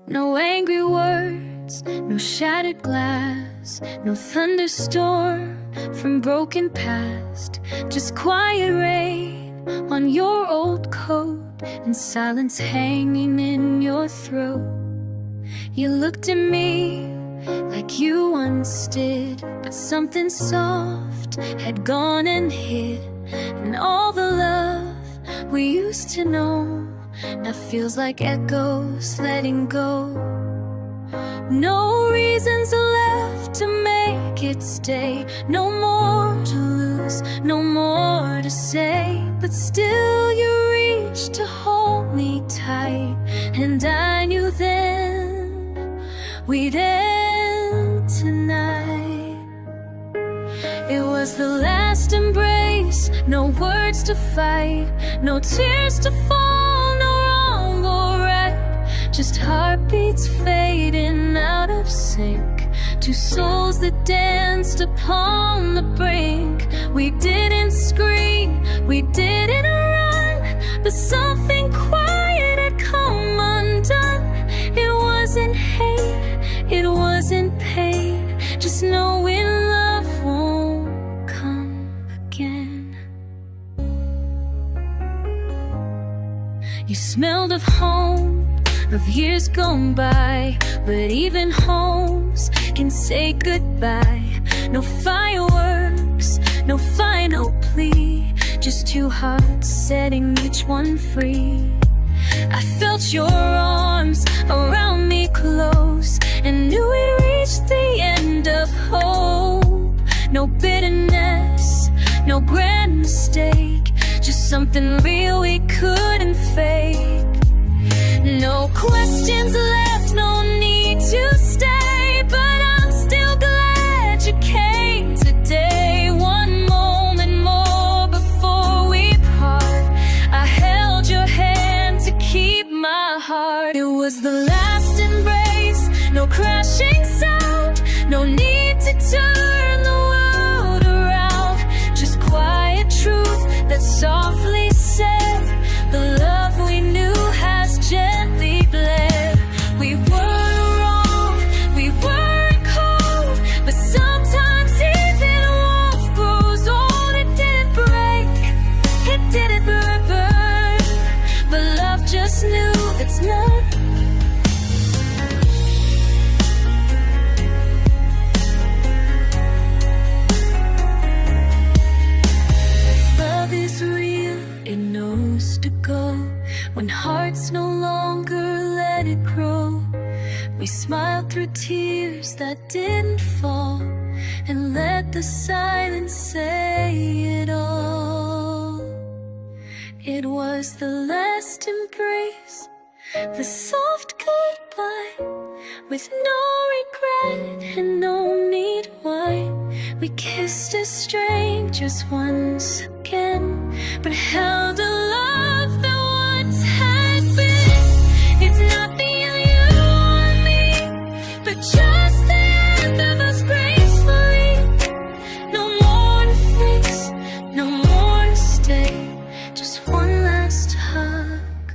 No angry words, no shattered glass, no thunderstorm from broken past. Just quiet rain on your old coat and silence hanging in your throat. You looked at me like you once did, but something soft had gone and hid. And all the love we used to know now feels like echoes letting go. No reasons left to make it stay, no more to lose, no more to say. But still you reached to hold me tight, and I knew then we'd end tonight. It was the last embrace, no words to fight, no tears to fall, no wrong or right. Just heartbeats fading out of sync, two souls that danced upon the brink. We didn't scream, we didn't run, but something quiet had come undone. It wasn't hate, it wasn't pain, just knowing love won't come again. You smelled of home, of years gone by, but even homes can say goodbye. No fireworks, no final plea, just two hearts setting each one free. I felt your arms around me close, and knew we'd reached the end of hope. No bitterness, no grand mistake, just something real we couldn't fake. No questions left, no need to stay, but I'm still glad you came today. One moment more before we part, I held your hand to keep my heart. It was the last embrace, no crashing sound, no need to turn the world around. Just quiet truth that softly said, the love we knew has gently bled. We weren't wrong, we weren't cold, but sometimes even warmth grows old. It didn't break, it didn't burn, but love just knew it's not. If love is real, it knows to go when hearts no longer let it grow. We smiled through tears that didn't fall, and let the silence say it all. It was the last embrace, the soft goodbye, with no regret and no need why. We kissed as strangers once again, but held a love that once had been. It's not the end of you or me, but just the end of us gracefully. No more to fix, no more to stay, just one last hug,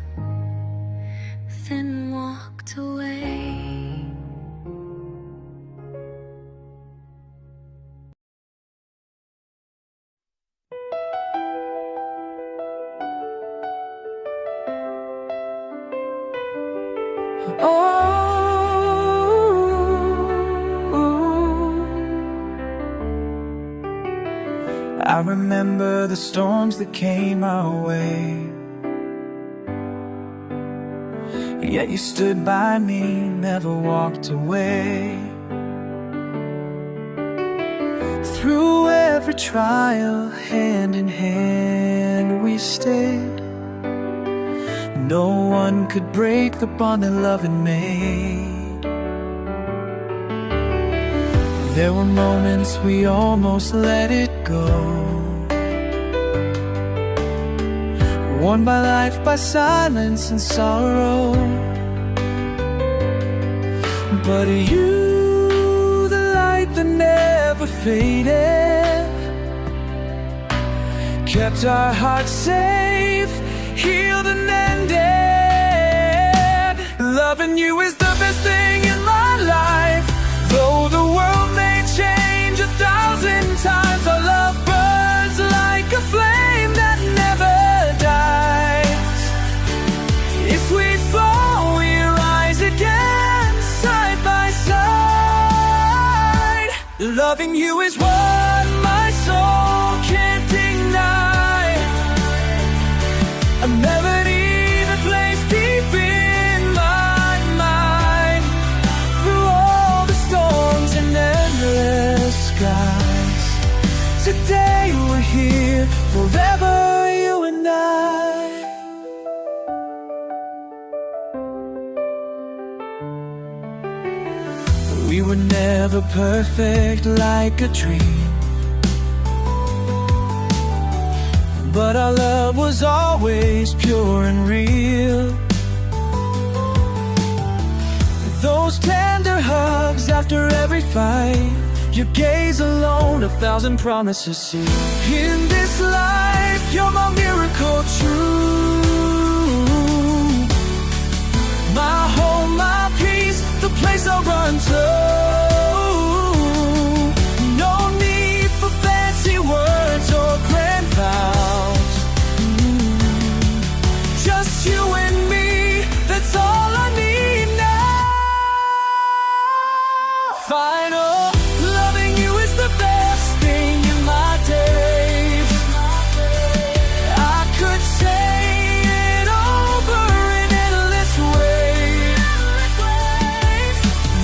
then walked away. I remember the storms that came our way, yet you stood by me, never walked away. Through every trial, hand in hand we stayed. No one could break the bond that love had made. There were moments we almost let it go, worn by life, by silence and sorrow. But you, the light that never faded, kept our hearts safe, healed and ended. Loving you is the best Loving you is what my soul can't deny. A melody that plays deep in my mind. Through all the storms and endless skies, today we're here, forever you and I. We were never perfect like a dream, but our love was always pure and real. Those tender hugs after every fight, your gaze alone, 1,000 promises sealed. In this life, you're my miracle true. My home, my peace, the place I run to. No need for fancy words or grand vows. Just you and me, that's all I need now. Final, loving you is the best thing in my days. I could say it over in endless ways.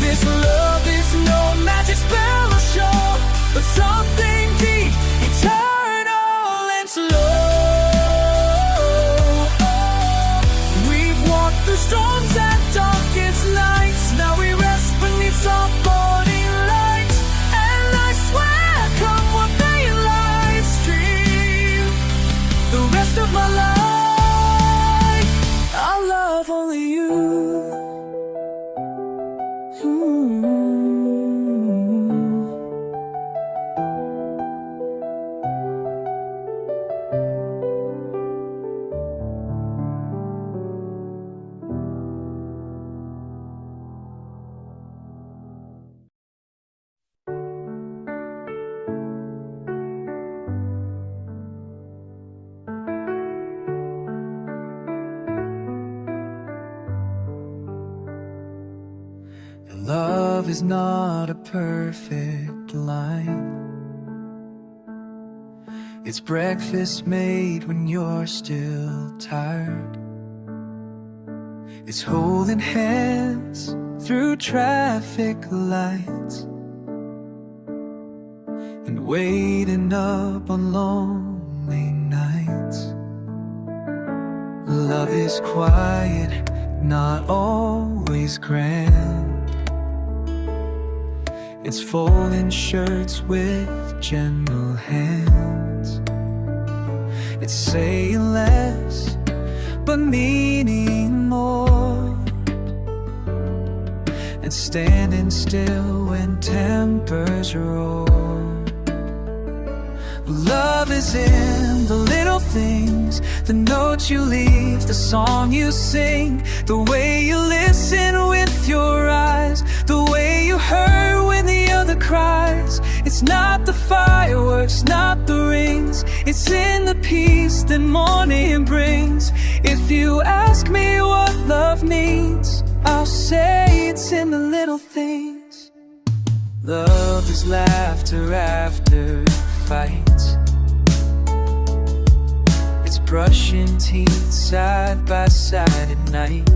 This love is no magic spell or show, but something deep, eternal and slow. We've walked through storms and darkest nights. Now we rest beneath soft morning lights. And I swear, come what may, life's dream, the rest of my life, I'll love only you. Love is not a perfect line. It's breakfast made when you're still tired. It's holding hands through traffic lights and waiting up on lonely nights. Love is quiet, not always grand. It's folding shirts with gentle hands. It's saying less, but meaning more. And standing still when tempers roar. Love is in the little things, the notes you leave, the song you sing, the way you listen with your eyes, the way you hurt when the other cries. It's not the fireworks, not the rings, it's in the peace that morning brings. If you ask me what love means, I'll say it's in the little things. Love is laughter after fights. It's brushing teeth side by side at night.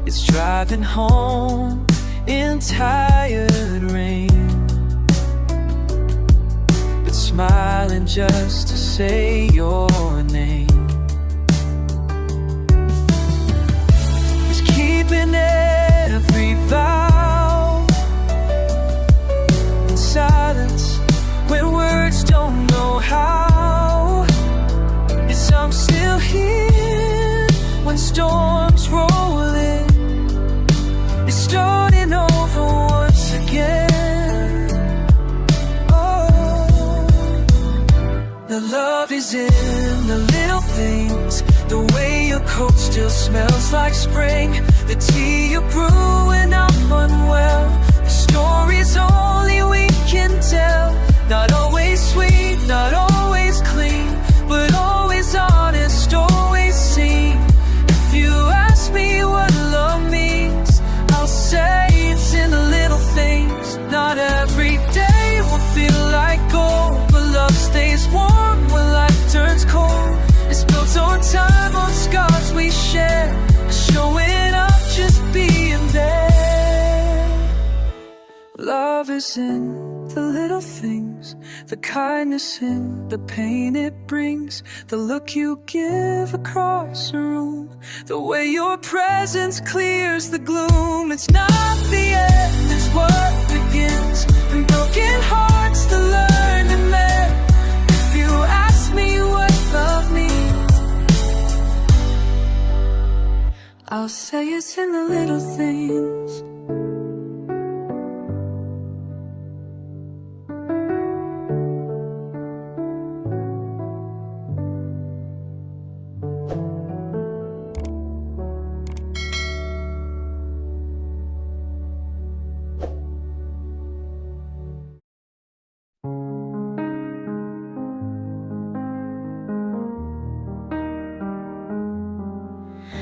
It's driving home in tired rain, but smiling just to say your name. It's keeping every vow in silence when words don't know how. Yes, I'm still here when storms roll in. It's starting over once again. Oh, the love is in the little things, the way your coat still smells like spring, the tea you brew when I'm unwell, the stories only we can tell. Not always sweet, not always clean, but always honest, always seen. If you ask me what love means, I'll say it's in the little things, not is in the little things, the kindness in the pain it brings, the look you give across a room, the way your presence clears the gloom. It's not the end, it's what begins, and broken hearts to learn to mend. If you ask me what love means, I'll say it's in the little things.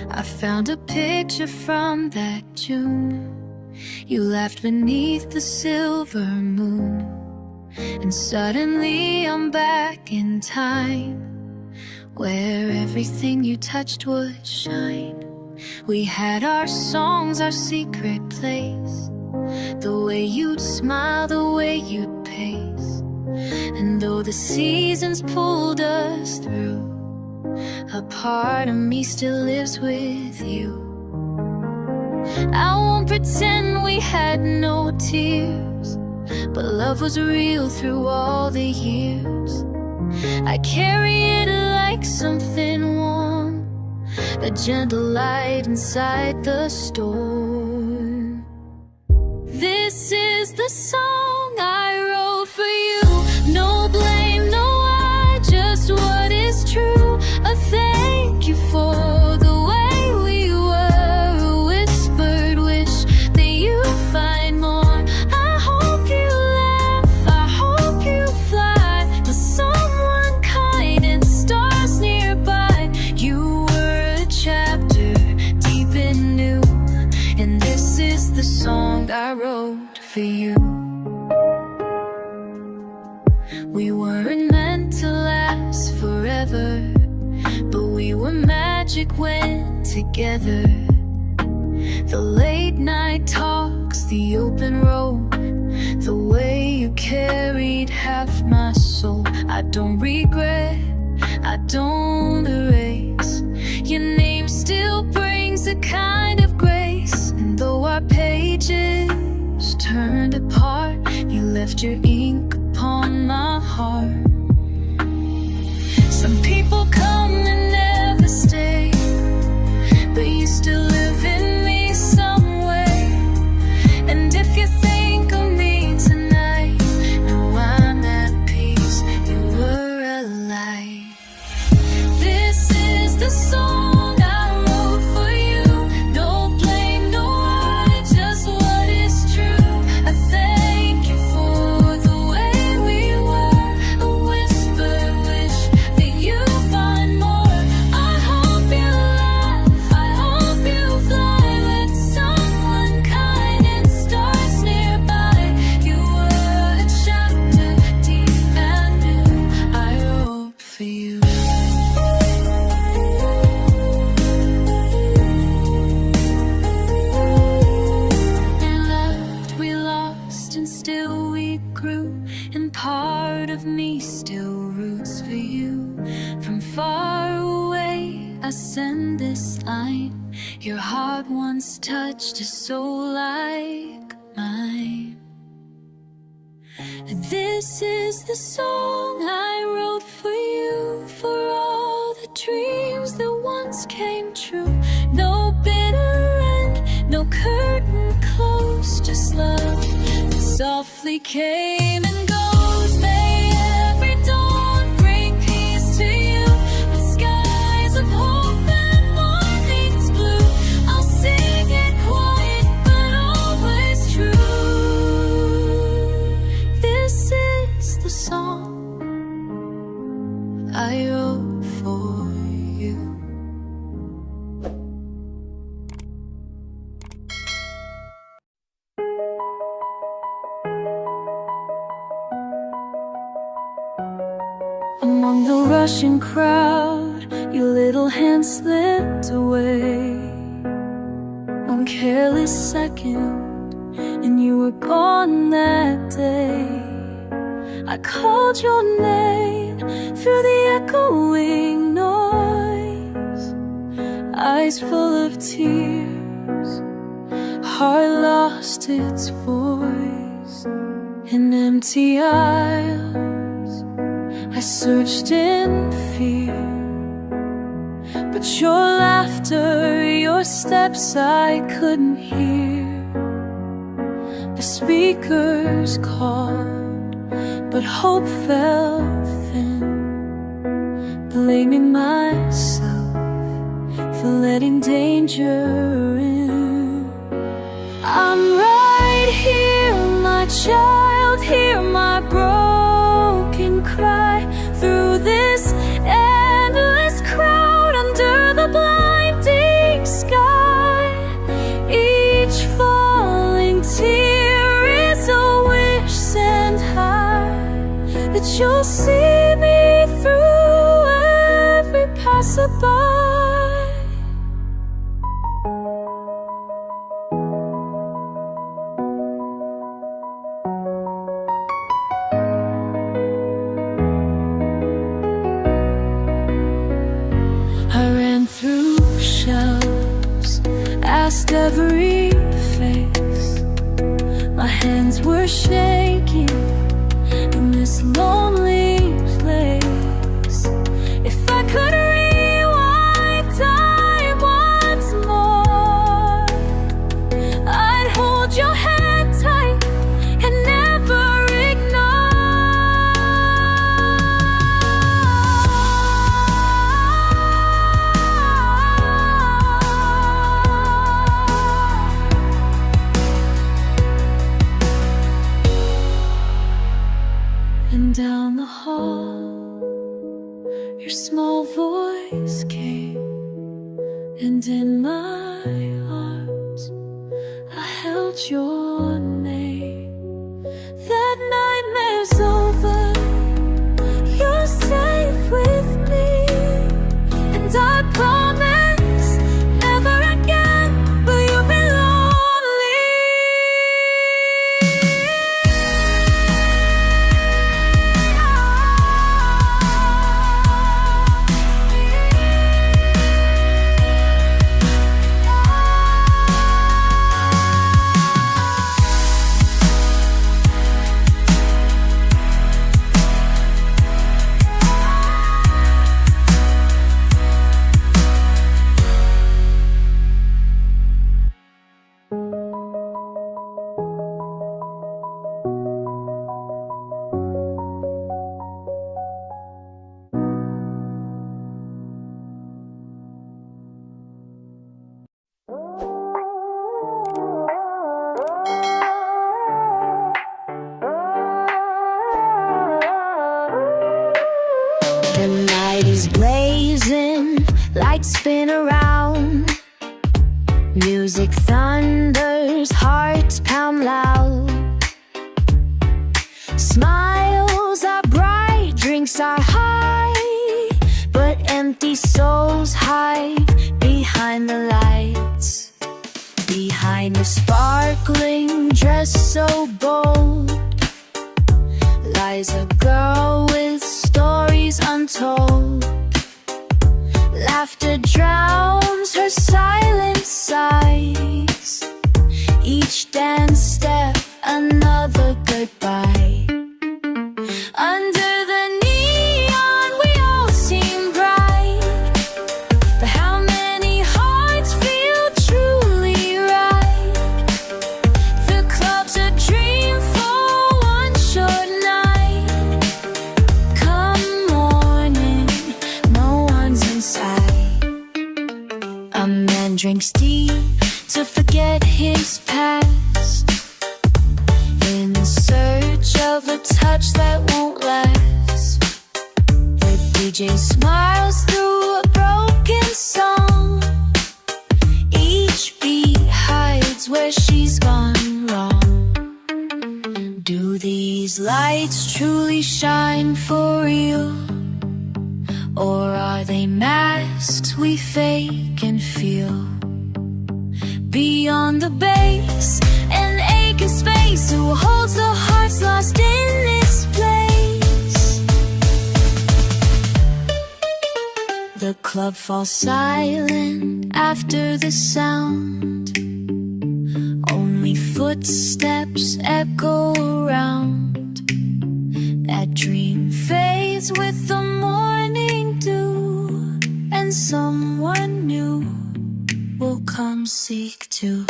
I found a picture from that June. You laughed beneath the silver moon, and suddenly I'm back in time, where everything you touched would shine. We had our songs, our secret place, the way you'd smile, the way you'd pace. And though the seasons pulled us through, a part of me still lives with you. I won't pretend we had no tears, but love was real through all the years. I carry it like something warm, a gentle light inside the storm. This is the song I wrote for you. No blame, no lie, just what is true. A thank you for the way we were, a whispered wish that you find more. I hope you laugh, I hope you fly with someone kind and stars nearby. You were a chapter deep and new, and this is the song I wrote for you. We weren't meant to last forever, but we were magic when together. The late night talks, the open road, the way you carried half my soul. I don't regret, I don't erase. Your name still brings a kind of grace, and though our pages turned apart, you left your ink upon my heart. Some people come and never stay, but you still live in me some way. And if you think of me tonight, know I'm at peace, you were alive. This is the song I wrote for you. No blame, no lie, just what is true. I thank you for the way we were, a whispered wish that you find more. I hope you laugh, I hope you fly with someone kind and stars nearby. You were a chapter deep and new, I wrote for you. We loved, we lost, and still we grew, and part of me still roots for you. From far away I send this line, your heart once touched a soul like mine. This is the song I wrote for you, for all the dreams that once came true. No bitter end, no curtain closed, just love that softly came and goes. May every dawn bring peace to you, with skies of hope and mornings blue. I'll sing it quiet but always true. This is the song I wrote for you. Among the rushing crowd, your little hand slipped away. One careless second, and you were gone that day. I called your name through the echoing noise, eyes full of tears, heart lost its voice. In empty aisles I searched in fear, but your laughter, your steps I couldn't hear. The speakers called, but hope fell thin, blaming myself for letting danger in. I'm right here, my child, hear my broken cry through this endless crowd under the blinding sky. Each falling tear is a wish sent high, that you'll see me through every passerby. Asked every face, my hands were shaking in this lonely place. If I could rewind time once more, I'd hold your hand tight and never down the hall, your small voice came, and in my arms I held your name. That nightmare's over, you're safe with me, and I promise never again will you be lonely. The night is blazing, lights spin around, music thunders, hearts pound loud. Smiles are bright, drinks are high, but empty souls hide behind the lights. Behind the sparkling dress so bold lies a girl with stories untold. Laughter drowns her silent sighs, each dance step another goodbye. Under the neon we all seem bright, but how many hearts feel truly right? The club's a dream for one short night. Come morning, no one's inside. A man drinks deep to forget his past, in search of a touch that won't last. The DJ smiles through a broken song, each beat hides where she's gone wrong. Do these lights truly shine for real, or are they masks we fake and feel? Beyond the bass, an ache who holds the hearts lost in this place. The club falls silent after the sound. Only footsteps echo around. That dream fades with the morning dew, and someone new will come seek to.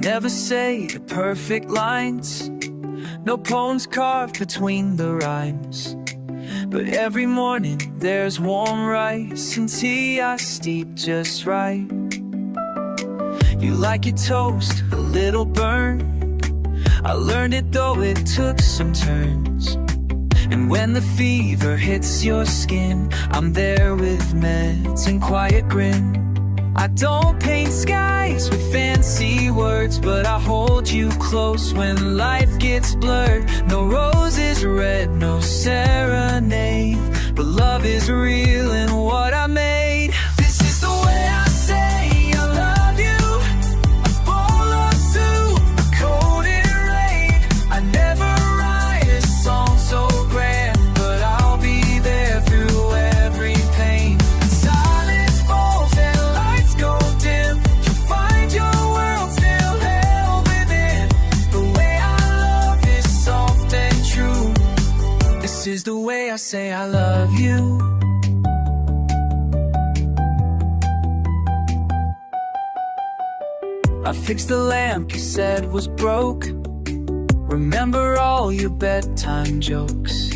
Never say the perfect lines, no poems carved between the rhymes. But every morning there's warm rice and tea I steep just right. You like your toast a little burnt. I learned it though it took some turns. And when the fever hits your skin, I'm there with meds and quiet grin. I don't paint skies with fancy words, but I hold you close when life gets blurred. No roses red, no serenade, but love is real in what I made. This is the way I say I love you. A bowl of soup, a cold in rain. I never write a song so grand, but I'll be there through every pain. Silence falls and lights go dim. You'll find your world still held within. The way I love is soft and true. This is the way I say I love you. I fixed the lamp you said was broke. Remember all your bedtime jokes.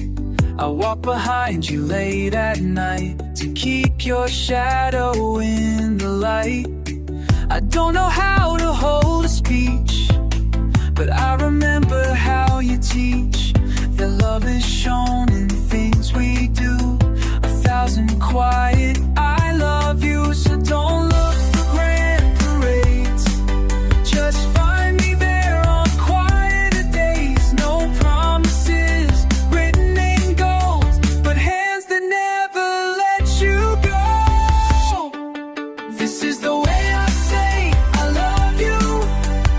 I walk behind you late at night to keep your shadow in the light. I don't know how to hold a speech, but I remember how you teach that love is shown in things we do. 1,000 quiet I love you, so don't look for grand parades. Just find me there on quieter days. No promises written in gold, but hands that never let you go. This is the way I say I love you.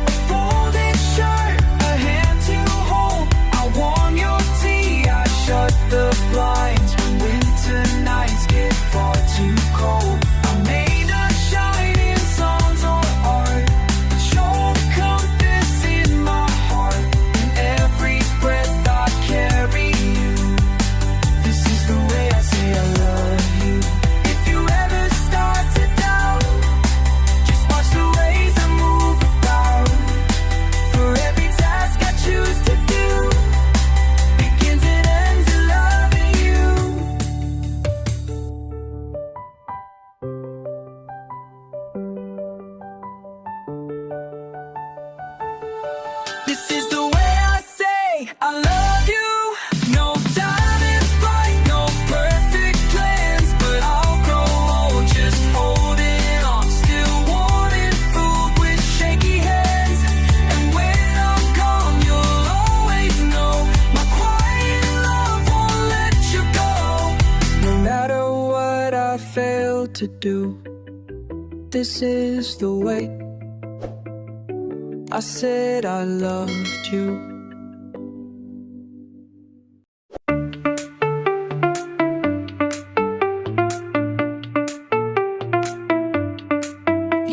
A folded shirt, a hand to hold. I warm your tea, I shut the blinds when winter nights get far too cold. I may not shine in songs or art, but you're the compass in my heart. In every breath I carry you. This is the way I say I love you. If you ever start to doubt, just watch the ways I move about. For every task I choose to do, begins and ends in loving you. This is the way I say I love you. No diamonds bright, no perfect plans, but I'll grow old just holding on. Still wanting food with shaky hands. And when I'm gone, you'll always know my quiet love won't let you go. No matter what I fail to do, this is the way I said I loved you.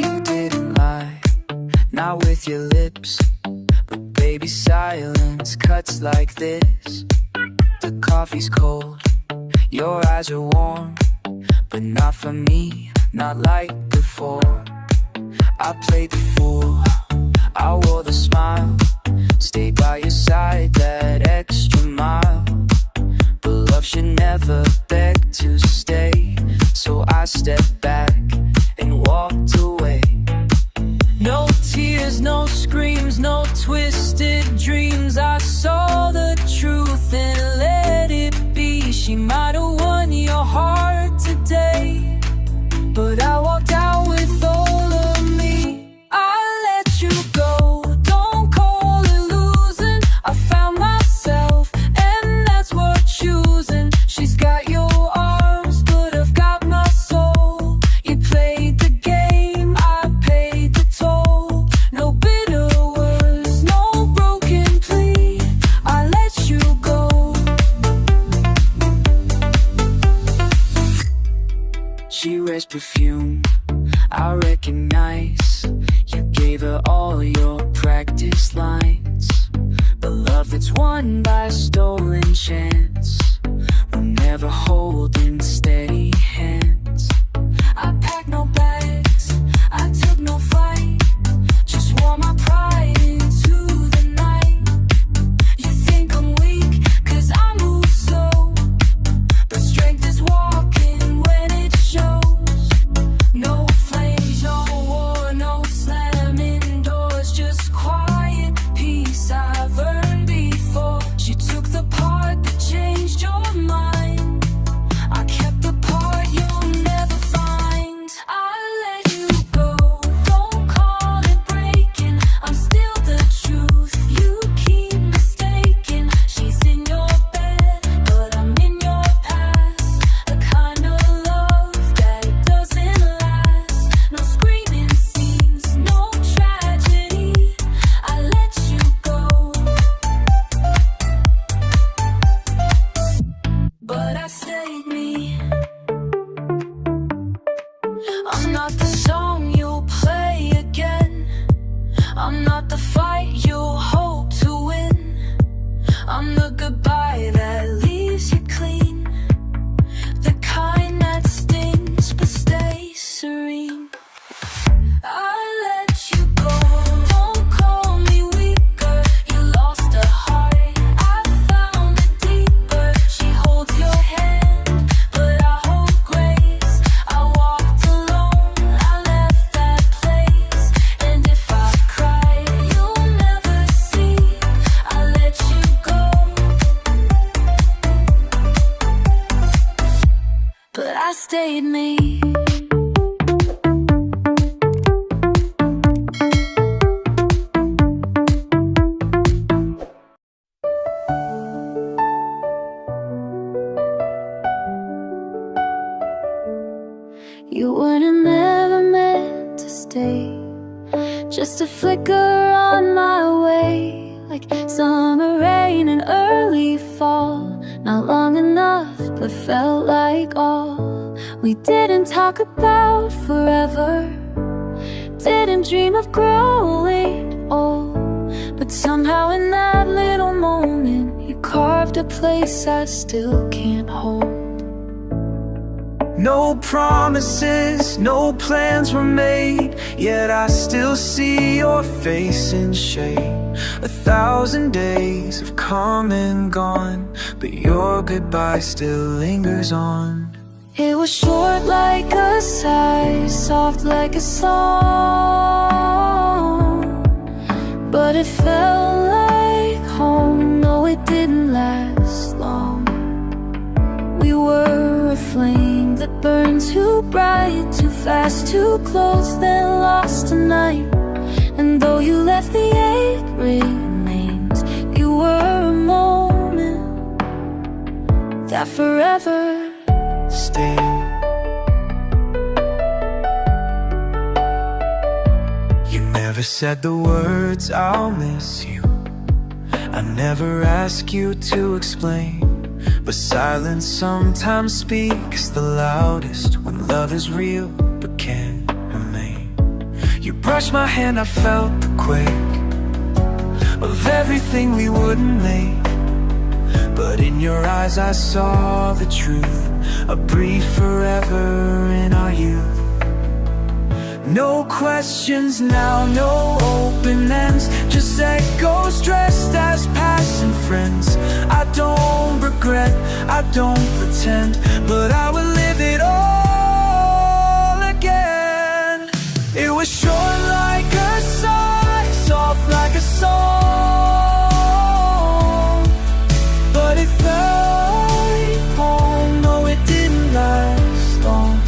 You didn't lie, not with your lips, but baby silence cuts like this. The coffee's cold, your eyes are warm, but not for me, not like before. I played the fool, I wore the smile, stayed by your side that extra mile. But love should never beg to stay, so I stepped back and walked away. No tears, no screams, no twisted dreams. I saw the She wears perfume, I recognize. You gave her all your practice lines. But love that's won by a stolen chance will never hold in steady hands. I packed no bags, I took no flight, just wore my pride into the night. You think I'm weak, cause I move slow, but strength is walking when it shows. No flames, no war, no slamming doors, just quiet peace I've earned before. She took the part that changed your mind, I kept the part you'll never find. I let you go, don't call it breaking, I'm still the truth, you keep mistaking. She's in your bed, but I'm in your past, the kind of love that doesn't last. No screaming scenes, no tragedy, I let you go. But I stayed me. I'm not the song you'll play again, I'm not the fight you'll hope to win. I'm the goodbye that leaves you clean, the kind that stings but stays serene. I let you go, don't call me weaker, you lost a heart, I found it deeper. She holds your hand, but I hold grace. I walked alone, I left that place, and if I cry, you'll never see. I let you go, but I stayed me. You weren't never meant to stay, just a flicker on my way, like summer rain and early fall. Not long enough, but felt like all. We didn't talk about forever, didn't dream of growing old, but somehow in that little moment you carved a place I still can't hold. No promises, no plans were made, yet I still see your face in shade. 1,000 days have come and gone, but your goodbye still lingers on. It was short like a sigh, soft like a song, but it felt like home. No, it didn't last long. We were a flame that burned too bright, too fast, too close, then lost tonight. And though you left, the ache remains. You were a moment that forever Stay. You never said the words, I'll miss you. I never ask you to explain, but silence sometimes speaks the loudest when love is real but can't remain. You brushed my hand, I felt the quake of everything we wouldn't make, but in your eyes I saw the truth, a brief forever in our youth. No questions now, no open ends, just echoes dressed as passing friends. I don't regret, I don't pretend, but I will live it all again. It was short like a sigh, soft like a song, but it felt like home. No, it didn't last long.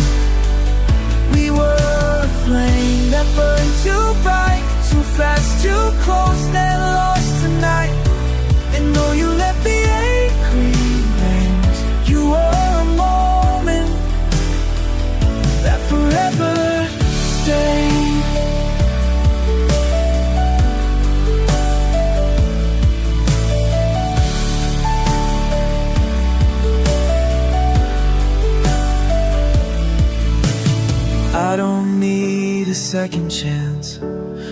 We were a flame that burned too bright, too fast, too close, then lost tonight. And though you left the ache remains, you were a moment I don't need a second chance.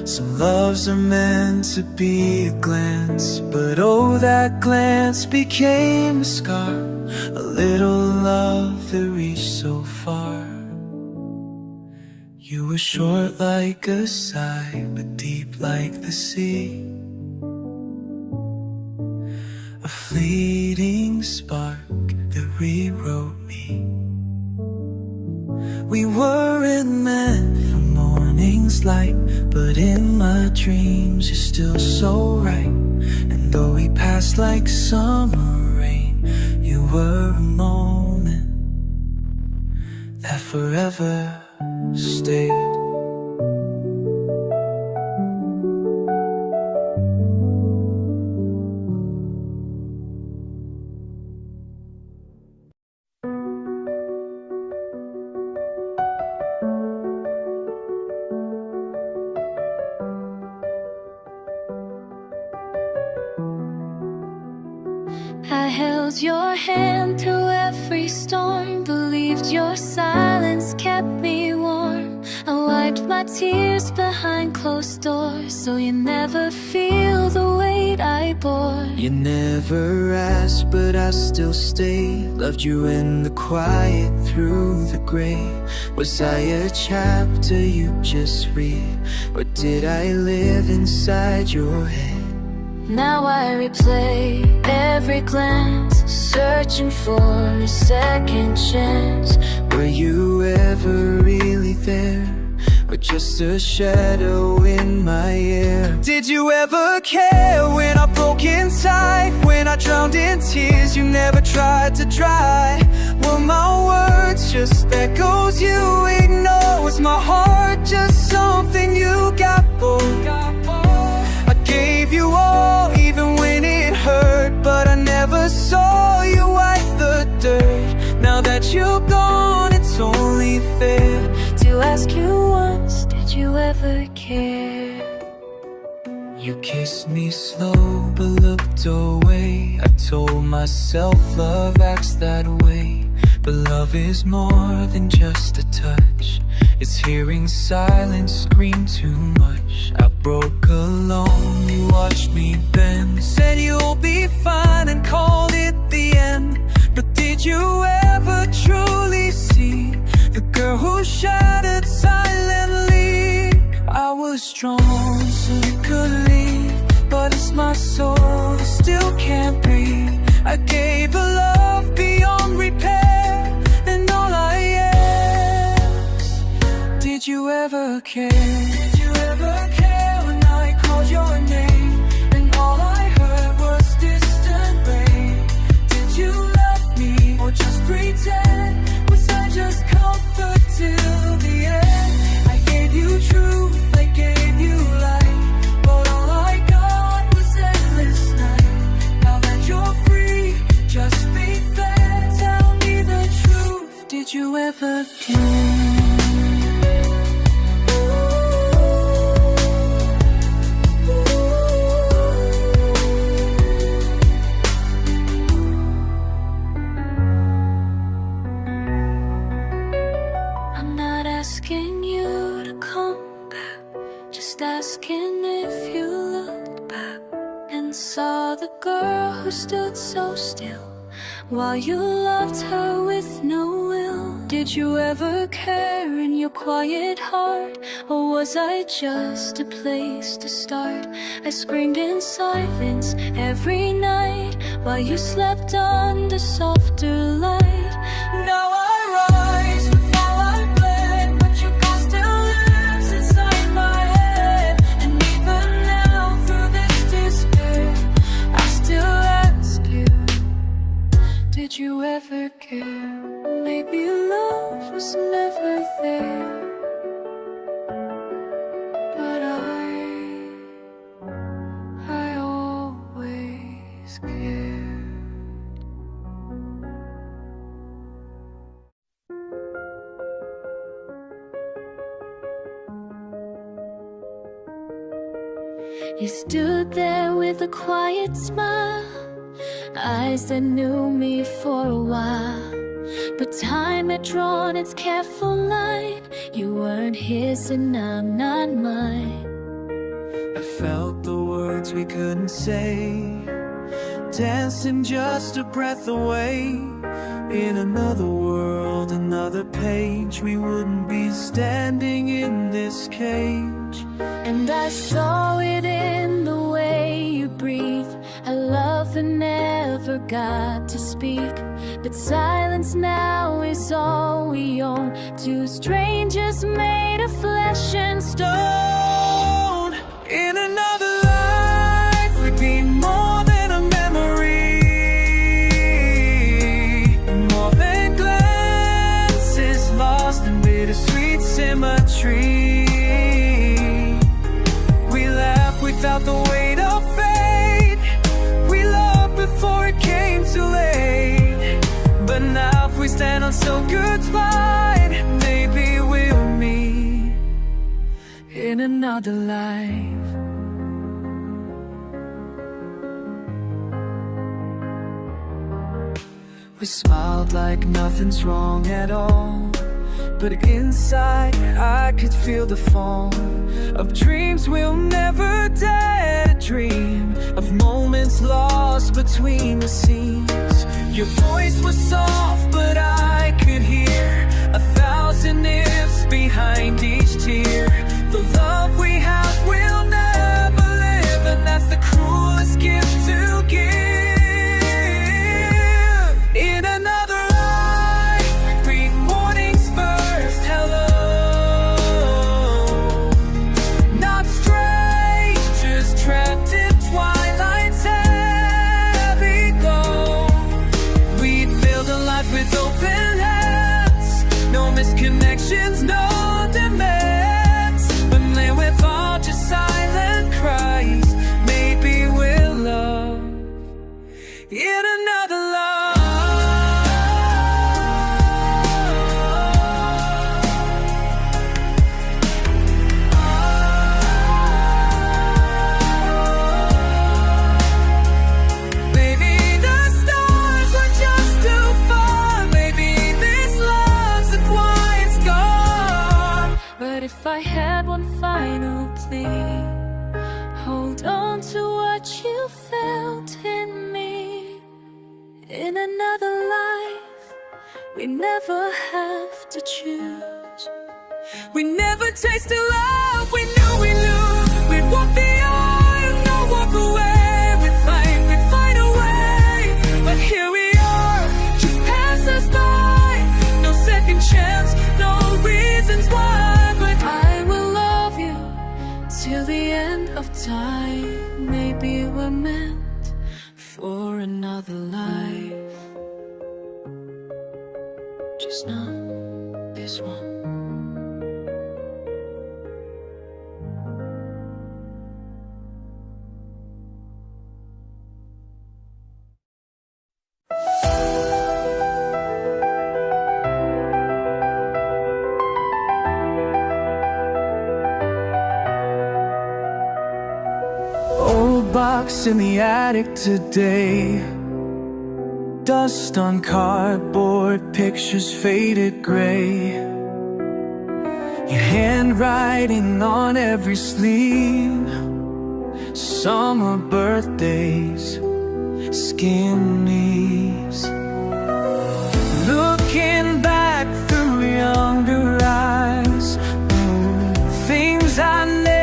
Some loves are meant to be a glance, but oh, that glance became a scar. A little love that reached so far. You were short like a sigh, but deep like the sea. A fleeting spark that rewrote me. We weren't meant for morning's light, but in my dreams you're still so right. And though we passed like summer rain, you were a moment that forever stayed. I held your hand through every storm, believed your silence kept me warm. I wiped my tears behind closed doors, so you never feel the weight I bore. You never asked, but I still stayed. Loved you in the quiet, through the gray. Was I a chapter you just read, or did I live inside your head? Now I replay every glance, searching for a second chance. Were you ever really there, or just a shadow in my ear? Did you ever care when I broke inside, when I drowned in tears you never tried to dry? Were my words just echoes you ignore? Was my heart just something you got bored? I gave you all, even when it hurt, but I never saw you wipe the dirt. Now that you're gone, it's only fair to ask you once, did you ever care? You kissed me slow but looked away. I told myself love acts that way, but love is more than just a touch. It's hearing silence scream too much. I broke alone, you watched me bend, said you'll be fine and called it the end. But did you ever truly see the girl who shattered silently? I was strong so you could leave, but it's my soul that still can't breathe. I gave a love beyond repair, and all I ask, did you ever care? Did you ever care when I called your name, and all I heard was distant rain? Did you love me or just pretend? Was I just comfort till the end? I gave you truth, I gave you light, but all I got was endless night. Now that you're free, just be fair, tell me the truth. Did you ever care? Asking you to come back, just asking if you looked back and saw the girl who stood so still while you loved her with no will. Did you ever care in your quiet heart, or was I just a place to start? I screamed in silence every night while you slept under softer light. Now I rise with all I've bled, but your ghost still lives inside my head. And even now through this despair, I still ask you, did you ever care? Maybe love was never there, but I always cared. You stood there with a quiet smile, eyes that knew me for a while. but time had drawn its careful line. You weren't his and I'm not mine. I felt the words we couldn't say, dancing just a breath away. In another world, another page, we wouldn't be standing in this cage. And I saw it in the way you breathe, a love that never got to speak. But silence now is all we own, two strangers made of flesh and stone. In another life, we'd be more than a memory, more than glances lost in bittersweet symmetry. We laugh without the weight of fate, we loved before it came too late. But now if we stand on so goodbye, maybe we'll meet in another life. We smiled like nothing's wrong at all, but inside I could feel the fall of dreams we'll never dare to dream, of moments lost between the scenes. Your voice was soft, but I could hear 1,000 ifs behind each tear. The love we have will never live, and that's the cruelest gift to give. In another life, read morning's first hello. Not strangers trapped in twilight's heavy glow. We'd build a life with open hands, no misconnections, no demands. But then with all just silent cries, maybe we'll love in another life. If I had one final plea, hold on to what you felt in me. In another life, we never have to choose. We never tasted love, we knew we lose. We'd walk the aisle, no walk away. We'd fight away. But here we are, just pass us by. No second chance, no reasons why. I will love you till the end of time. Maybe we're meant for another life, just not this one. Box in the attic today, dust on cardboard, pictures faded gray. Your handwriting on every sleeve, summer birthdays, skin knees. Looking back through younger eyes, things I never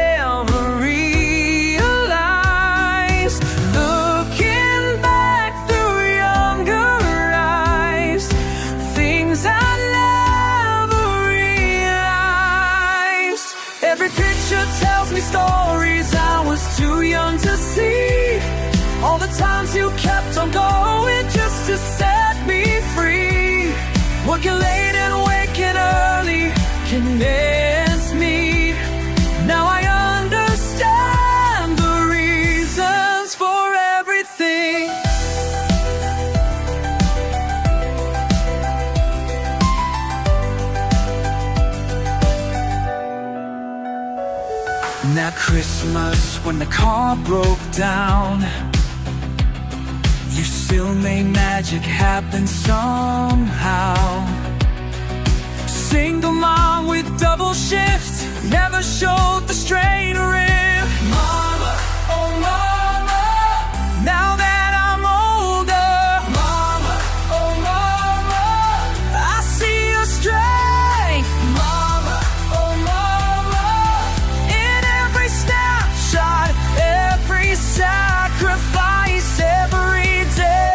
stories I was too young to see. All the times you kept on going just to set me free. Working late and waking early, convinced me. Now I understand the reasons for everything. That Christmas when the car broke down, You still made magic happen somehow. Single mom with double shift, never showed the strain or if. Mama, oh mama, now that I'm older. Mama, oh mama, I see your strength. Mama, oh mama, in every snapshot, every sacrifice, every day.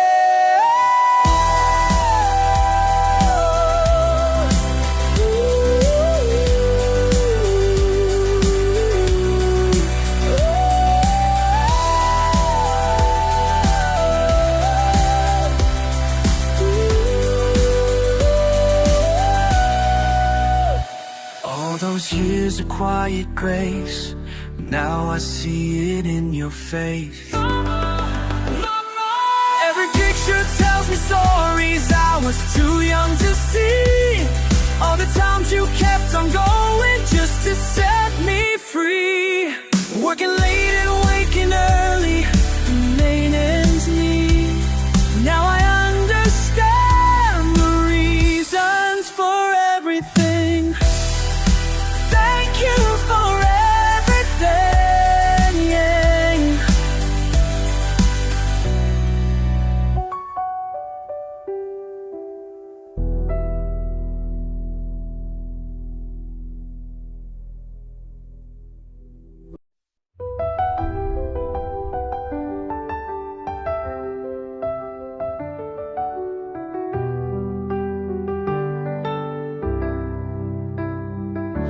All those years of quiet grace, now I see it in your face. Every picture tells me stories I was too young to see. All the times you kept on going just to set me free. Working late and waking early, the main ends meet. Now I understand the reasons for everything. Thank you for everything, yeah.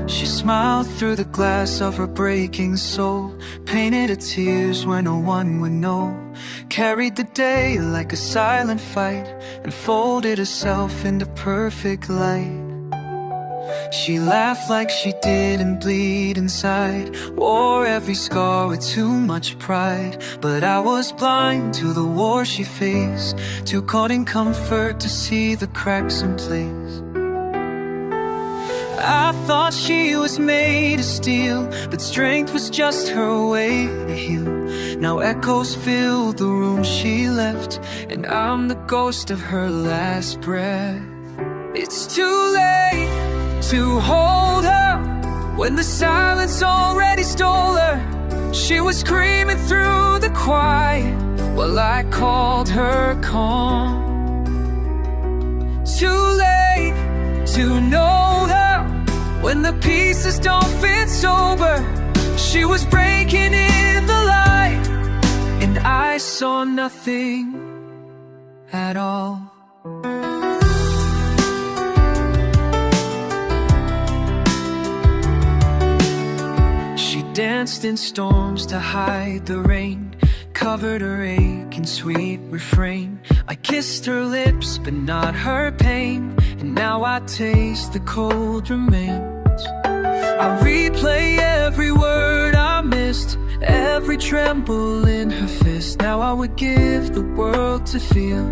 She smiled through the glass of her breaking soul, painted her tears where no one would know, carried the day like a silent fight, and folded herself into perfect light. She laughed like she didn't bleed inside, wore every scar with too much pride. But I was blind to the war she faced, too caught in comfort to see the cracks in place. I thought she was made of steel, but strength was just her way to heal. Now echoes fill the room she left, and I'm the ghost of her last breath. It's too late to hold her when the silence already stole her. She was screaming through the quiet while I called her calm. Too late to know her when the pieces don't fit sober. She was breaking in the light, and I saw nothing at all. She danced in storms to hide the rain, covered her ache in sweet refrain. I kissed her lips but not her pain, and now I taste the cold remains. I replay every word I missed, every tremble in her fist. Now I would give the world to feel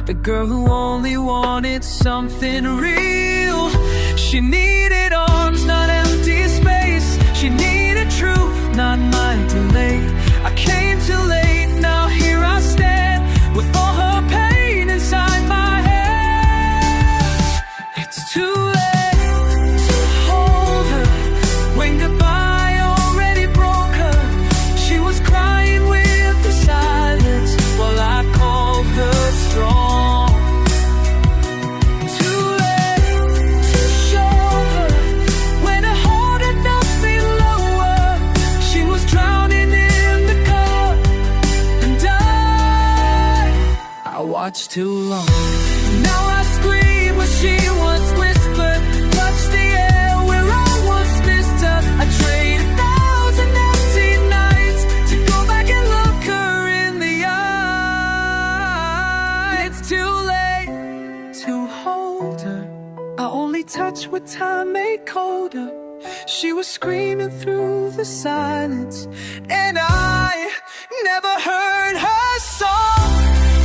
the girl who only wanted something real. She needed arms, not empty space. She needed truth, not my delay. I came too late, now here I stand with all her pain inside my head. It's too late to hold her when goodbye already broke her. She was crying with the silence while I called her strong. Too late to show her when her heart had nothing lower. She was drowning in the cup, and I watched too long. Now I scream what she once whispered, touch the air where I once missed her. I trade 1,000 empty nights to go back and look her in the eye. It's too late to hold her. I only touch what time made colder. She was screaming through the silence, and I never heard her song.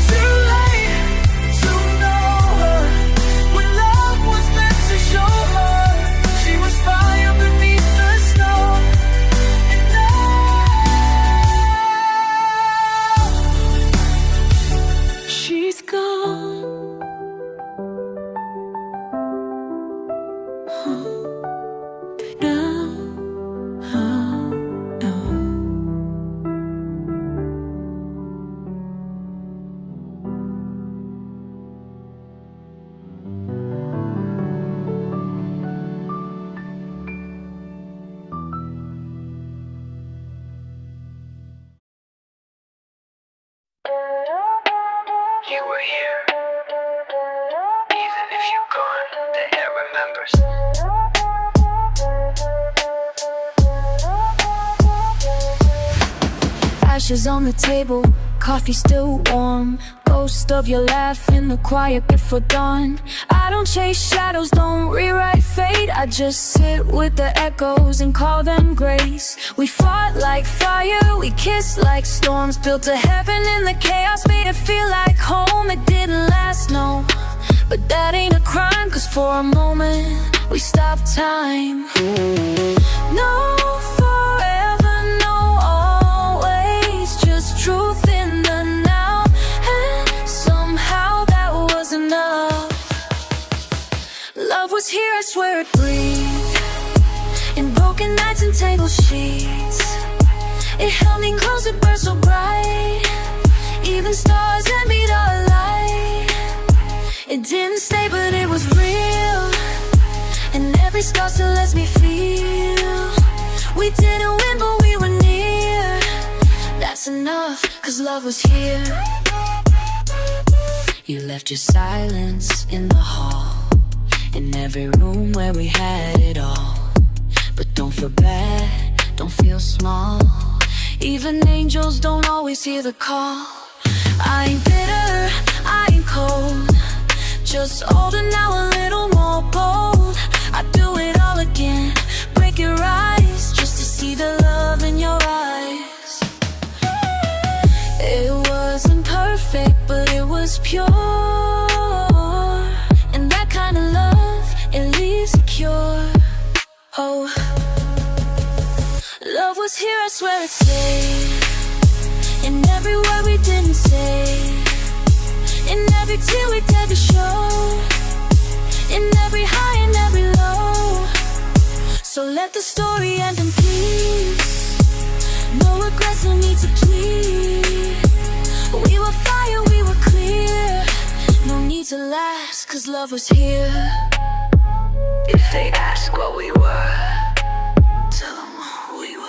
Too late to know her when love was meant to show her. She was fire beneath the snow, and You were here, even if you're gone, the air remembers. Ashes on the table, coffee still warm. Ghost of your laugh in the quiet before dawn. I don't chase shadows, don't rewrite fate. I just sit with the echoes and call them grace. We fought like fire, we kissed like storms. Built a heaven in the chaos, made it feel like home. It didn't last, no, but that ain't a crime. Cause for a moment, we stopped time. No forever, no always, just truth in the now. And somehow that was enough. Love was here, I swear it breathed, in broken nights and table sheets. It held me close, it burned so bright. Even stars envied our light. It didn't stay, but it was real. And every scar still lets me feel. We didn't win, but we were near. That's enough, cause love was here. You left your silence in the hall, in every room where we had it all. But don't feel bad, don't feel small. Even angels don't always hear the call. I ain't bitter, I ain't cold, just older now, a little more bold. I do it all again, break your eyes, just to see the love in your eyes. It wasn't perfect, but it was pure. And that kind of love, it leaves a cure. Oh, love was here, I swear it's safe. In every word we didn't say, in every tear we dared to show, in every high and every low. So let the story end in peace. No regrets, no need to plead. We were fire, we were clear. No need to last, cause love was here. If they ask what we were, tell them who we were.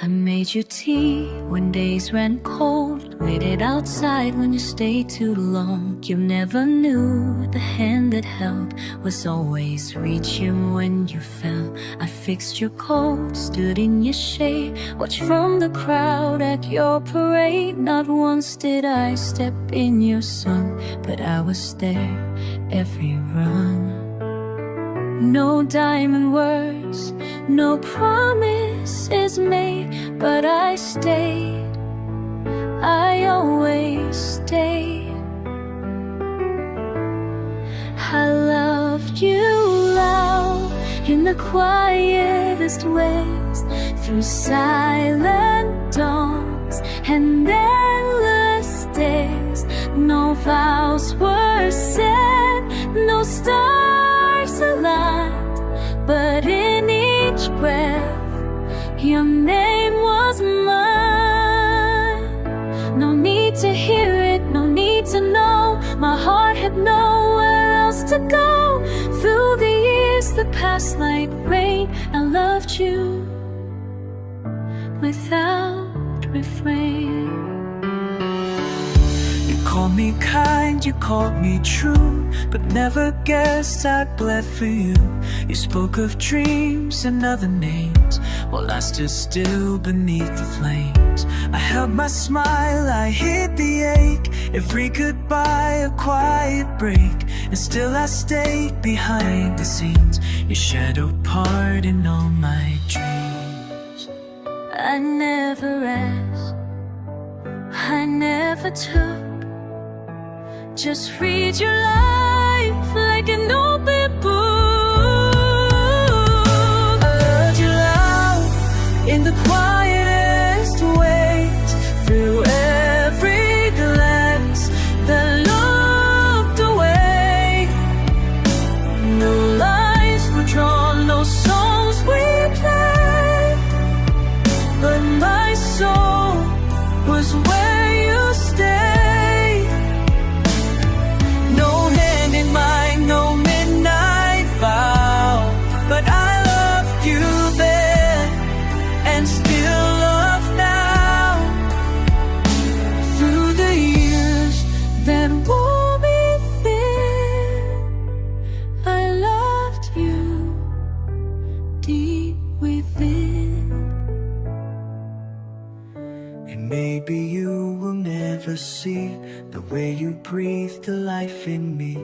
I made you tea when days ran cold, waited outside when you stayed too long. You never knew the hand that held was always reaching when you fell. I fixed your coat, stood in your shade, watched from the crowd at your parade. Not once did I step in your sun, but I was there every run. No diamond words, no promises made, but I stayed, I always stayed. I loved you loud, in the quietest ways, through silent dawns and endless days. No vows were said, no stars aligned, but in each breath your name was mine. No need to hear it, no need to know. My heart had nowhere else to go. Through the years that passed like rain, I loved you without refrain. You called me kind, you called me true, but never guessed I'd bled for you. You spoke of dreams and other names, while I stood still beneath the flames. I held my smile, I hid the ache, every goodbye a quiet break, and still I stayed behind the scenes, your shadow part in all my dreams. I never asked, I never took. Just read your life like an open book. I loved you loud in the quietest ways, through every glance that looked away. No lines were drawn, no songs we played, but my soul was where you stayed. No hand in mine, no midnight vow, but I loved you then and still love now. Through the years that wore me thin, I loved you deep within. And maybe you will never see the way you breathe the life in me,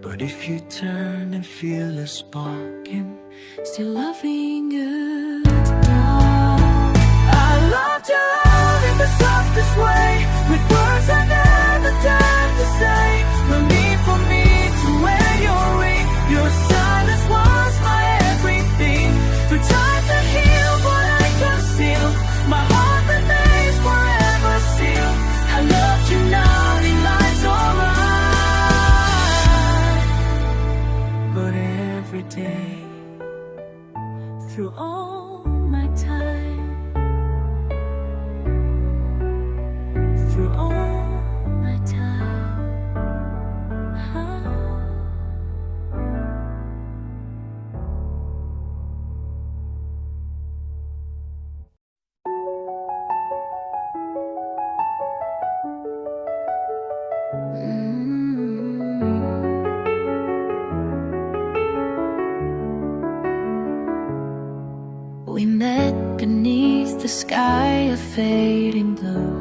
but if you turn and feel a spark in, Still loving you. I loved your love in the softest way, with words I never dared to say. No need for me to wear your ring, your silence was my everything. For time to heal what I conceal, my heart remains forever sealed. I loved you now, in life's alright, but every day, Through all my time, through all my time, We met beneath the sky of fading blue.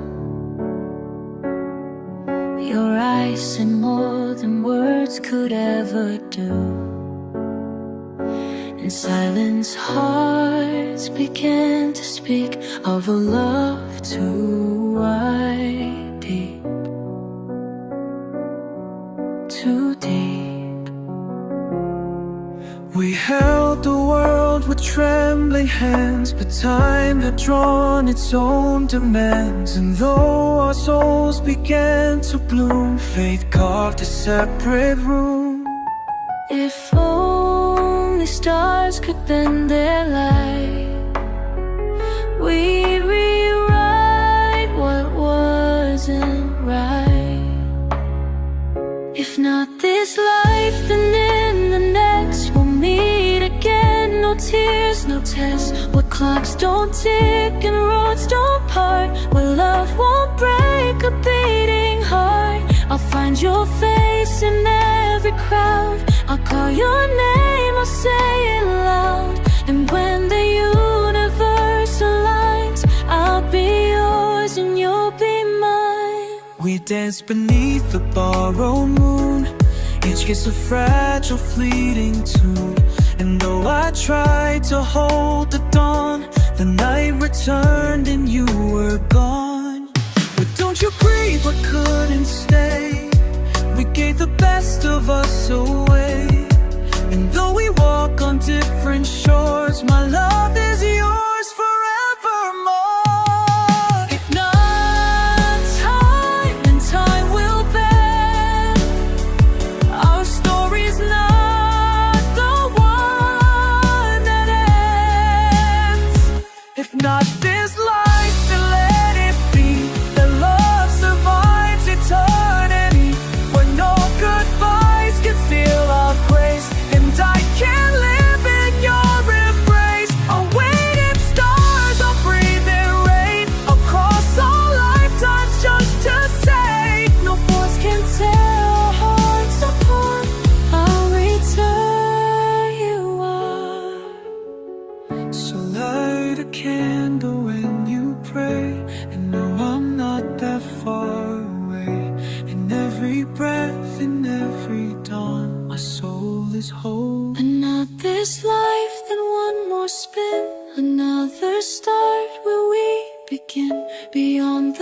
Your eyes said more than words could ever do. In silence, hearts began to speak of a love too wide, deep, too deep. we held the world with trembling hands, but time had drawn its own demands. And though our souls began to bloom, faith carved a separate room. If only stars could bend their light, we'd rewrite what wasn't right. If not this life, then in the next we'll meet again. No tears, no tests, where clocks don't tick and roads don't part, where love won't break a beating heart. I'll find your face in every crowd, I'll call your name, I'll say it loud. And when the universe aligns, I'll be yours and you'll be mine. We danced beneath the borrowed moon, each kiss a fragile fleeting tune. And though I tried to hold the dawn, the night returned and you were gone. But don't you grieve what couldn't stay, we gave the best of us away. And though we walk on different shores, my love is yours forevermore. If not time, then time will bend. Our story's not the one that ends. If not this life, then let it be that love survives eternity, where no goodbyes can steal our grace, and I can't live in your embrace. I'll wait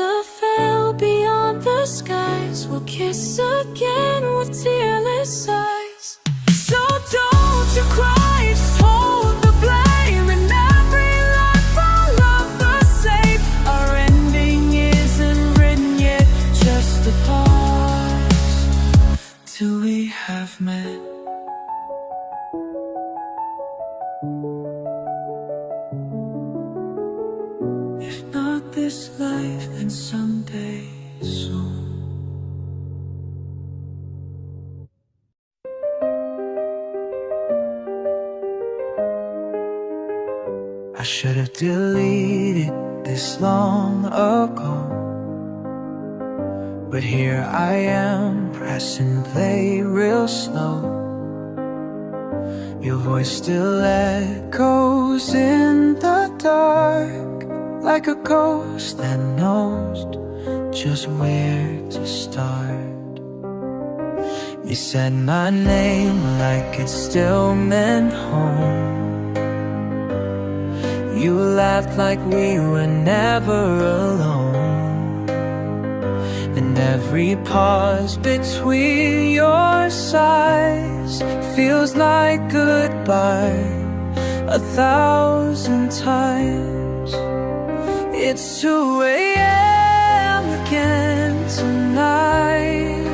love fell beyond the skies, we'll kiss again with tearless eyes. So don't you cry, just hold the blame, and every life our love the same. Our ending isn't written yet, just a pause till we have met. If not this life, then someday soon. I should have deleted this long ago, but here I am, pressing play real slow. Your voice still echoes in the dark, like a ghost that knows just where to start. You said my name like it still meant home. You laughed like we were never alone. And every pause between your sighs feels like goodbye 1,000 times. It's 2 a.m. again tonight,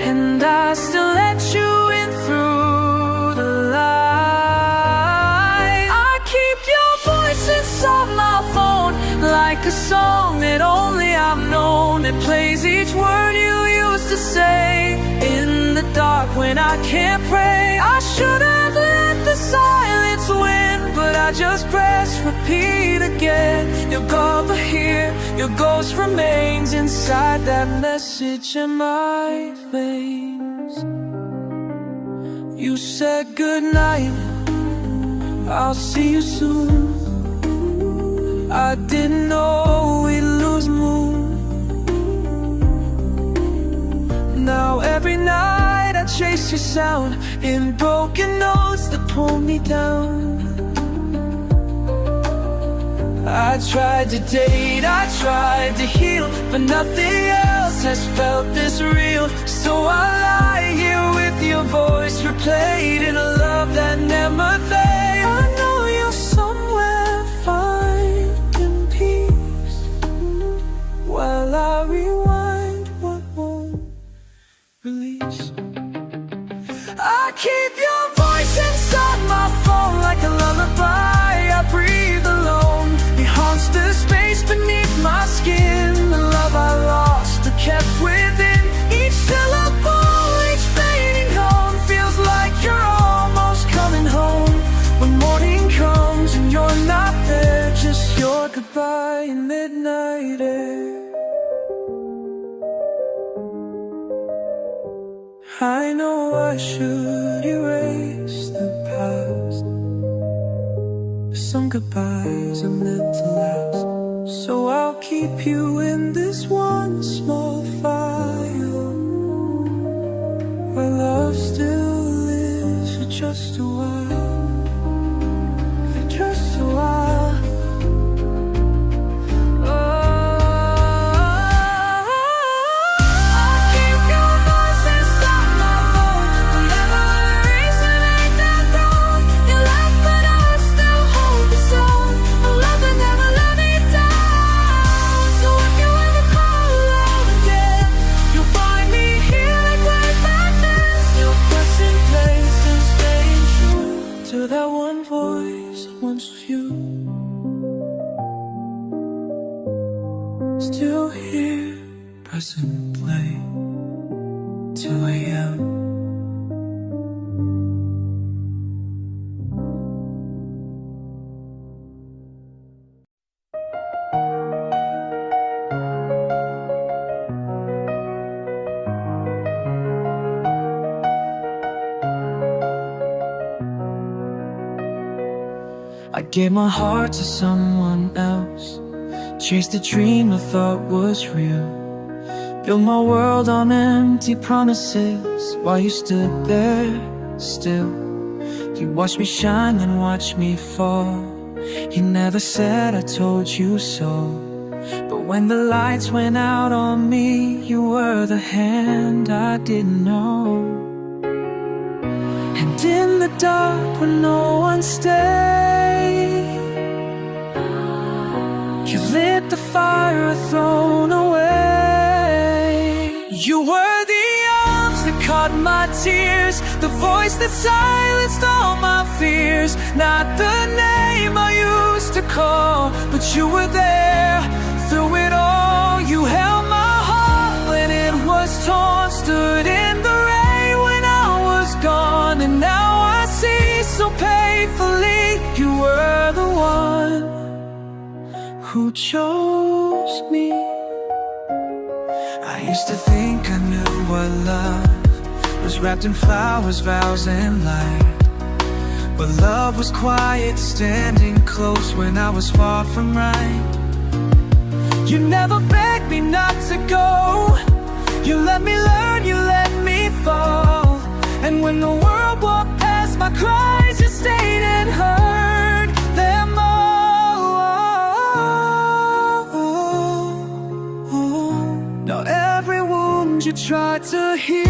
and I still let you in through the light. I keep your voice inside my phone, like a song that only I've known. It plays each word you used to say in the dark when I can't pray. I should have let the silence win, but I just press repeat again. Your God, but here, your ghost remains inside that message in my veins. You said goodnight, I'll see you soon. I didn't know we'd lose moon. Now every night I chase your sound in broken notes that pull me down. I tried to date, I tried to heal, but nothing else has felt this real. So I lie here with your voice replayed in a love that never fades. I know you're somewhere finding peace while I rewind what won't release. I keep your voice inside my phone like a lullaby. I breathe alone. It haunts the space beneath my skin. The love I lost but kept within. Each syllable, each fading home feels like you're almost coming home. When morning comes and you're not there, just your goodbye in midnight air. I know I should erase the past. Some goodbyes are meant to last. So I'll keep you in this one small file, where love still lives for just a while. For just a while. That one voice once was you, still here, pressing play, 2 a.m. I gave my heart to someone else, chased a dream I thought was real, built my world on empty promises while you stood there still. You watched me shine and watched me fall. You never said I told you so. But when the lights went out on me, you were the hand I didn't know. And in the dark when no one stayed, you lit the fire thrown away. You were the arms that caught my tears, the voice that silenced all my fears. Not the name I used to call, but you were there through it all. You held my heart when it was torn, stood in the rain when I was gone. And now I see so painfully, you were the one who chose me. I used to think I knew what love was, wrapped in flowers, vows, and light. But love was quiet, standing close when I was far from right. You never begged me not to go. You let me learn, you let me fall. And when the world walked past my cries, you stayed and heard them all. Now every wound you tried to heal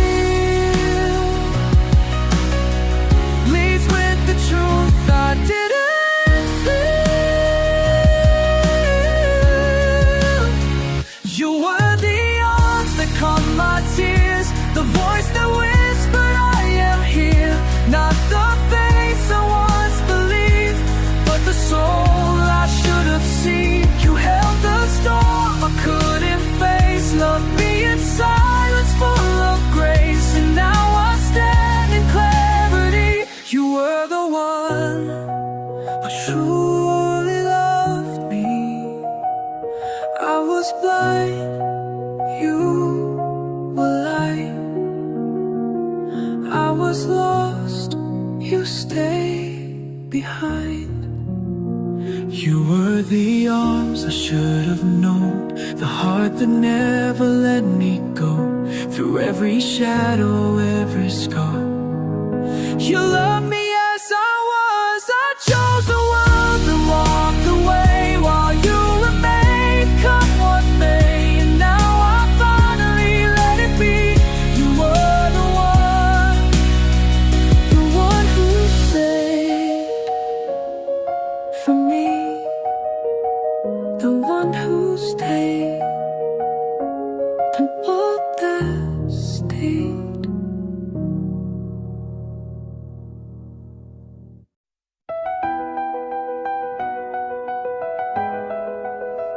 leaves with the truth I didn't feel. You were the arms that caught my tears, the voice that whispered I am here. Not the face I once believed, but the soul I should have seen. You held the storm I couldn't face, loved me in silence full of grace. And now I stand in clarity. You were the one who truly loved me. I was blind, you were light. I was lost, you stayed behind. You were the arms I should have known, the heart that never let me go. Through every shadow, every scar, you loved me as I was. I chose the world and walked away while you remained, come what may. And now I finally let it be. You were the one who saved from me, the one who stayed and all that stayed.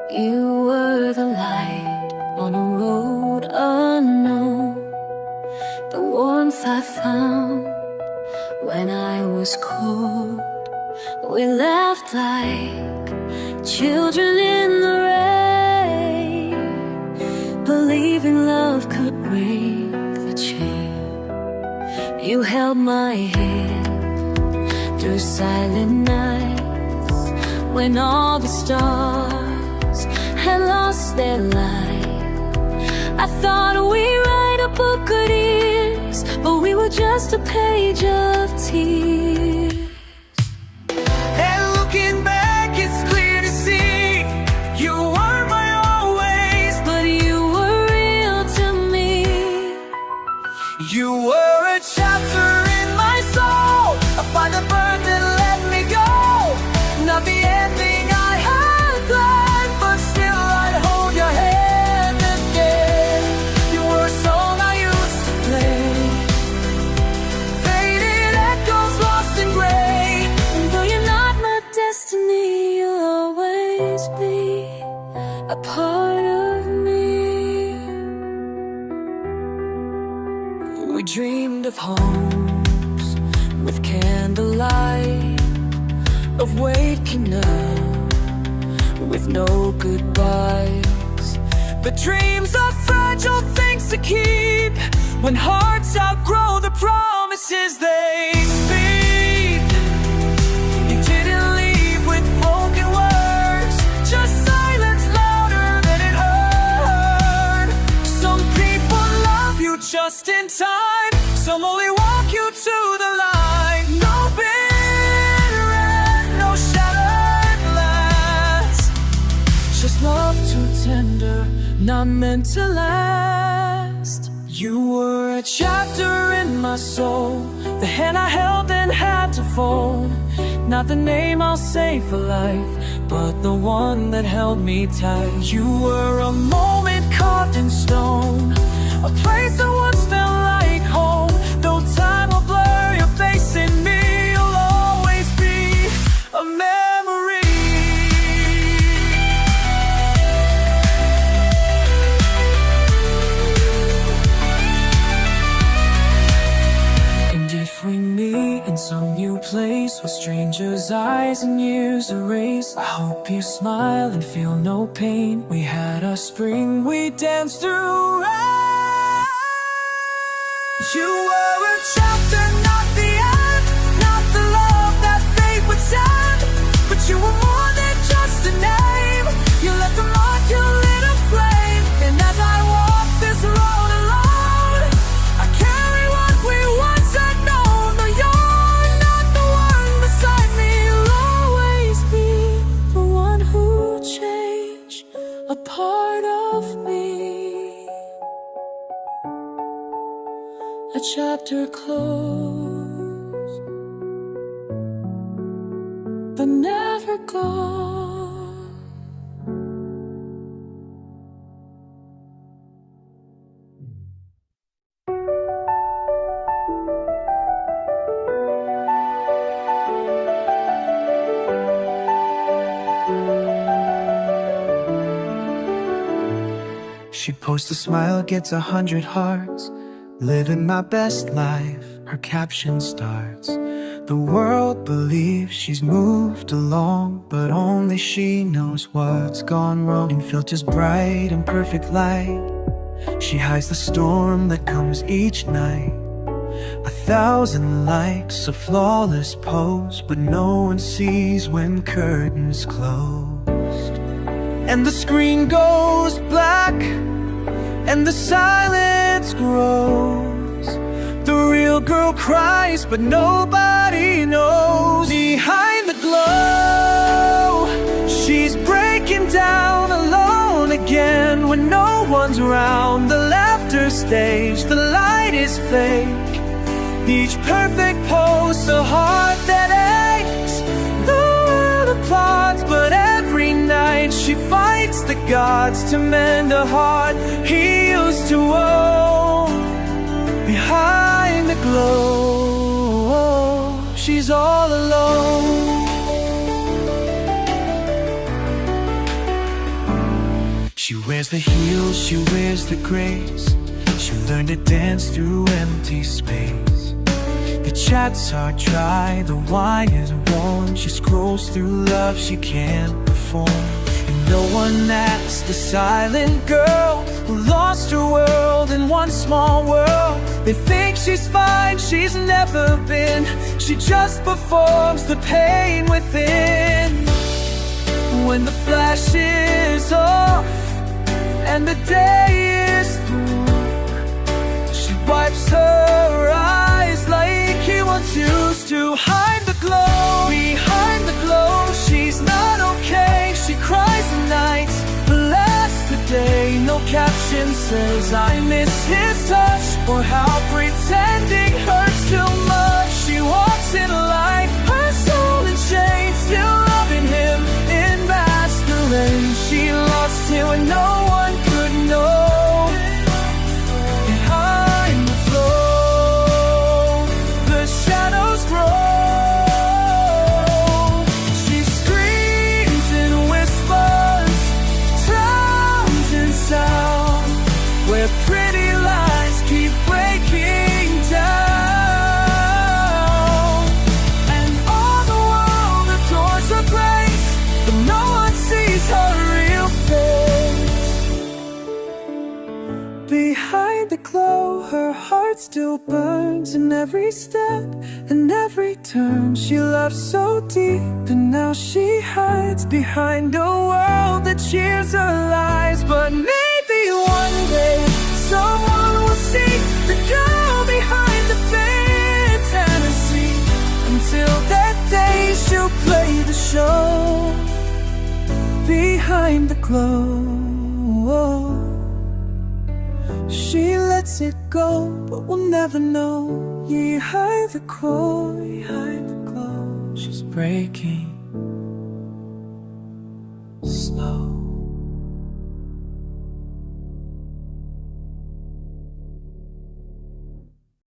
You were the light on a road unknown, the warmth I found when I was cold. We laughed like children in the rain, believing love could break the chain. You held my hand through silent nights when all the stars had lost their light. I thought we'd write a book of years, but we were just a page of tears. And looking back, it's clear to see you weren't my always, but you were real to me. You were a chapter in my soul, a fire that burned and let me go. Not the ending I had planned, but still I'd hold your hand again. You were a song I used to play, faded echoes lost in gray. And though you're not my destiny, you'll always be a part of me. We dreamed of homes with candlelight, of waking up with no goodbyes. But dreams are fragile things to keep when hearts outgrow the promises they speak. You didn't leave with broken words, just silence louder than it hurt. Some people love you just in time, some only walk you to the line. No bitter end, no shattered glass, just love to not meant to last. You were a chapter in my soul, the hand I held and had to fold. Not the name I'll say for life, but the one that held me tight. You were a moment carved in stone, a place that once felt like home. Though time will blur your face in me, you'll always be a memory. And if we meet in some new place with strangers' eyes and years erased, I hope you smile and feel no pain. We had a spring we danced through. You were a chapter, not the end, not the love that fate would send. But you were more than just a name. You left a mark, you lit a flame. And as I walk this road alone, I carry what we once had known. Though you're not the one beside me, you'll always be the one who changed a part of me. A chapter closed, but never gone. She posts a smile, gets 100 hearts. Living my best life, her caption starts. The world believes she's moved along, but only she knows what's gone wrong. In filters bright and perfect light, she hides the storm that comes each night. 1,000 likes, a flawless pose, but no one sees when curtains closed. And the screen goes black, and the silence grows. The real girl cries, but nobody knows. Behind the glow, she's breaking down alone again. When no one's around, the laughter staged, the light is fake. Each perfect pose, a heart that aches. The world applauds, but every night she fights the gods to mend a heart he used to own. Behind the glow, she's all alone. She wears the heels, she wears the grace. She learned to dance through empty space. The chats are dry, the wine is warm. She scrolls through love she can't perform. And no one asks the silent girl who lost her world in one small world. They think she's fine, she's never been. She just performs the pain within. When the flash is off and the day is through, she wipes her eyes like he once used to. Hide the glow, behind the glow, she's not okay. She cries the night, but lasts the day. No caption says I miss his touch, or how pretending hurts too much. She walks in light, her soul in chains, still loving him in masquerade. She lost him when no one could know. Behind the flow, the shadows grow. She screams and whispers, drowns in sound, where pretty lies keep breaking down. And all the world adores her grace, but no one sees her real face. Behind the glow, her heart still burns in every step and every turn. She loved so deep, and now she hides behind a world that cheers her lies. But maybe one day someone will see the girl behind the fantasy. Until that day, she'll play the show behind the glow. lets it go, but we'll never know. You heard the crow, she's breaking.